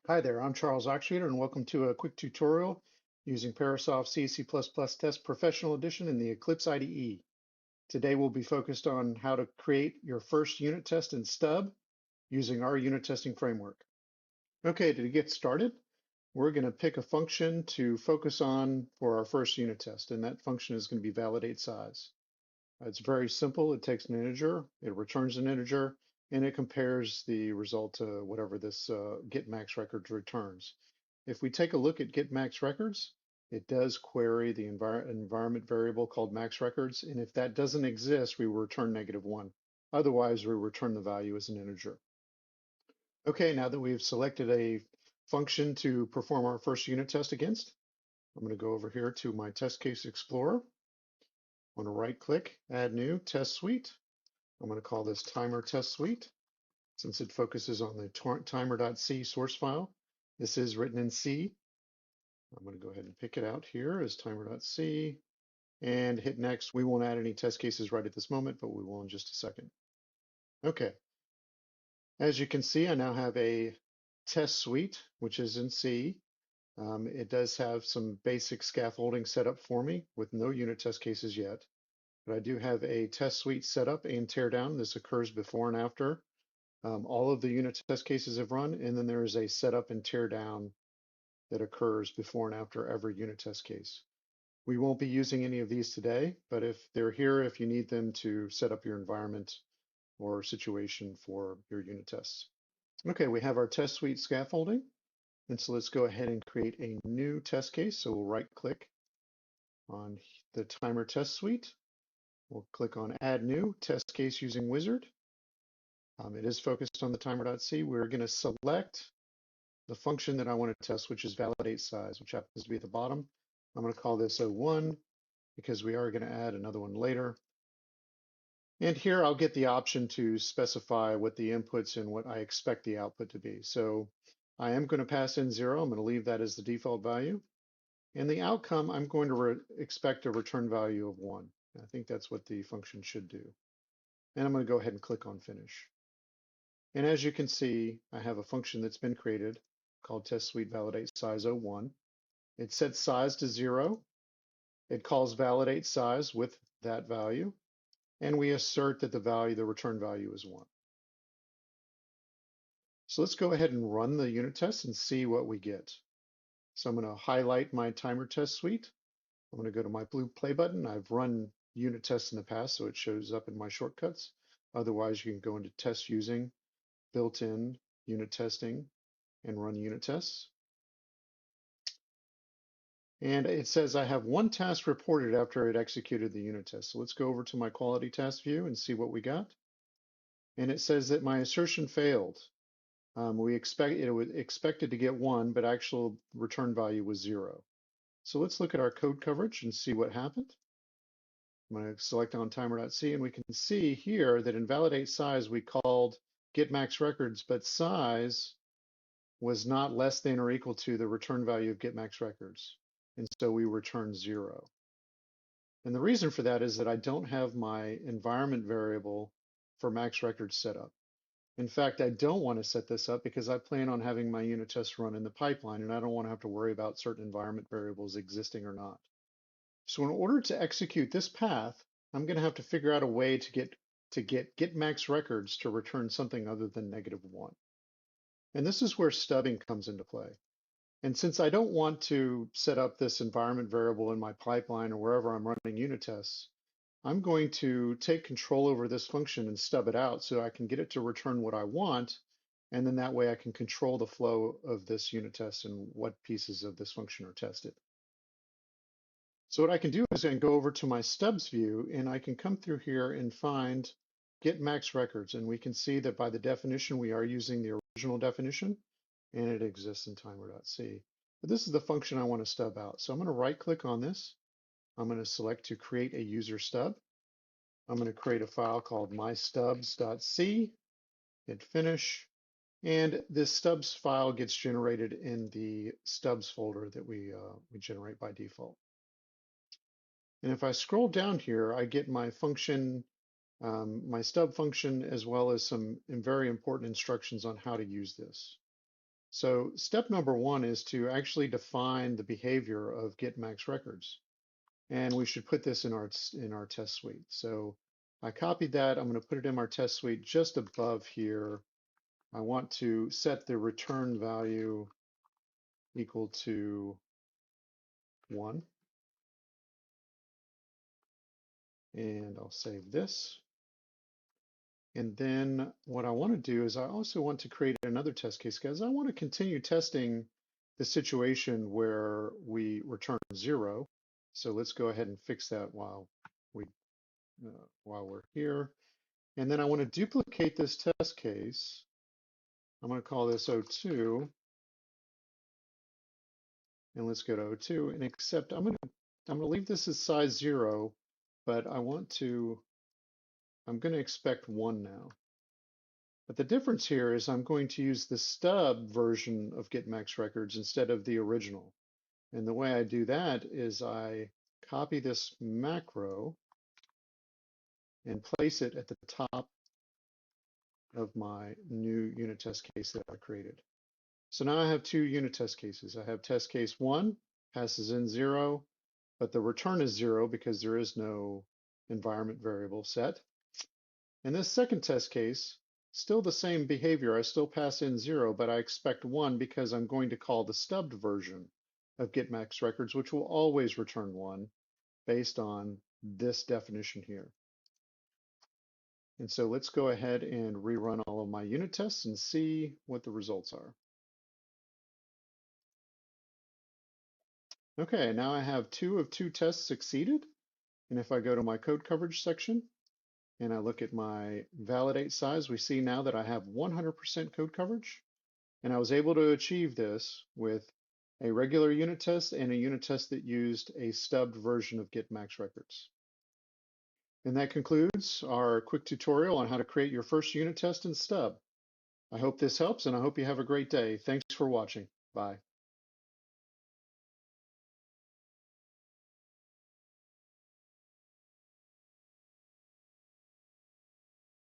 Hi there, I'm Charles Oxyder, and welcome to a quick tutorial using Parasoft C, C++ Test Professional Edition in the Eclipse IDE. Today we'll be focused on how to create your first unit test in Stub using our unit testing framework. Okay, to get started, we're going to pick a function to focus on for our first unit test, and that function is going to be validate size. It's very simple. It takes an integer, it returns an integer, and it compares the result to whatever this get max records returns. If we take a look at get max records, it does query the environment variable called max records, and if that doesn't exist, we return -1. Otherwise, we return the value as an integer. Okay, now that we've selected a function to perform our first unit test against, I'm going to go over here to my test case explorer. I'm going to right click, add new test suite. I'm going to call this timer test suite since it focuses on the timer.c source file. This is written in C. I'm going to go ahead and pick it out here as timer.c and hit next. We won't add any test cases right at this moment, but we will in just a second. Okay. As you can see, I now have a test suite, which is in C. It does have some basic scaffolding set up for me with no unit test cases yet. But I do have a test suite set up and tear down. This occurs before and after all of the unit test cases have run, and then there is a setup and tear down that occurs before and after every unit test case. We won't be using any of these today, but if they're here, if you need them to set up your environment or situation for your unit tests. Okay, we have our test suite scaffolding. And so let's go ahead and create a new test case. So we'll right click on the timer test suite. We'll click on add new test case using wizard. It is focused on the timer.c. We're going to select the function that I want to test, which is validate size, which happens to be at the bottom. I'm going to call this O1 because we are going to add another one later. And here I'll get the option to specify what the inputs and what I expect the output to be. So I am going to pass in 0. I'm going to leave that as the default value. And the outcome, I'm going to expect a return value of 1. I think that's what the function should do. And I'm going to go ahead and click on finish. And as you can see, I have a function that's been created called test suite validate size 01. It sets size to 0. It calls validate size with that value. And we assert that the return value is 1. So let's go ahead and run the unit test and see what we get. So I'm going to highlight my timer test suite. I'm going to go to my blue play button. I've run unit tests in the past, so it shows up in my shortcuts. Otherwise, you can go into test using, built-in unit testing, and run unit tests. And it says I have one task reported after it executed the unit test. So let's go over to my quality task view and see what we got. And it says that my assertion failed. We expected to get 1, but actual return value was 0. So let's look at our code coverage and see what happened. I'm going to select on timer.c, and we can see here that in validate size, we called get max records, but size was not less than or equal to the return value of get max records. And so we return 0. And the reason for that is that I don't have my environment variable for max records set up. In fact, I don't want to set this up because I plan on having my unit tests run in the pipeline, and I don't want to have to worry about certain environment variables existing or not. So in order to execute this path, I'm going to have to figure out a way to get max records to return something other than -1. And this is where stubbing comes into play. And since I don't want to set up this environment variable in my pipeline or wherever I'm running unit tests, I'm going to take control over this function and stub it out so I can get it to return what I want. And then that way I can control the flow of this unit test and what pieces of this function are tested. So what I can do is I can go over to my stubs view and I can come through here and find get max records. And we can see that by the definition, we are using the original definition and it exists in timer.c. But this is the function I want to stub out. So I'm going to right click on this. I'm going to select to create a user stub. I'm going to create a file called mystubs.c, hit finish. And this stubs file gets generated in the stubs folder that we generate by default. And if I scroll down here, I get my function, my stub function, as well as some very important instructions on how to use this. So step number one is to actually define the behavior of get max records. And we should put this in our test suite. So I copied that. I'm going to put it in our test suite just above here. I want to set the return value equal to 1. And I'll save this. And then what I want to do is I also want to create another test case because I want to continue testing the situation where we return 0. So let's go ahead and fix that we while we're here. And then I want to duplicate this test case. I'm going to call this O2, and let's go to O2 and accept. I'm going to leave this as size 0, but I'm going to expect 1 now. But the difference here is I'm going to use the stub version of get max records instead of the original. And the way I do that is I copy this macro and place it at the top of my new unit test case that I created. So now I have 2 unit test cases. I have test case 1, passes in 0, but the return is 0 because there is no environment variable set. In this second test case, still the same behavior. I still pass in 0, but I expect 1 because I'm going to call the stubbed version of get max records, which will always return 1 based on this definition here. And so let's go ahead and rerun all of my unit tests and see what the results are. Okay, now I have 2 of 2 tests succeeded. And if I go to my code coverage section and I look at my validate size, we see now that I have 100% code coverage. And I was able to achieve this with a regular unit test and a unit test that used a stubbed version of get max records. And that concludes our quick tutorial on how to create your first unit test in Stub. I hope this helps and I hope you have a great day. Thanks for watching. Bye.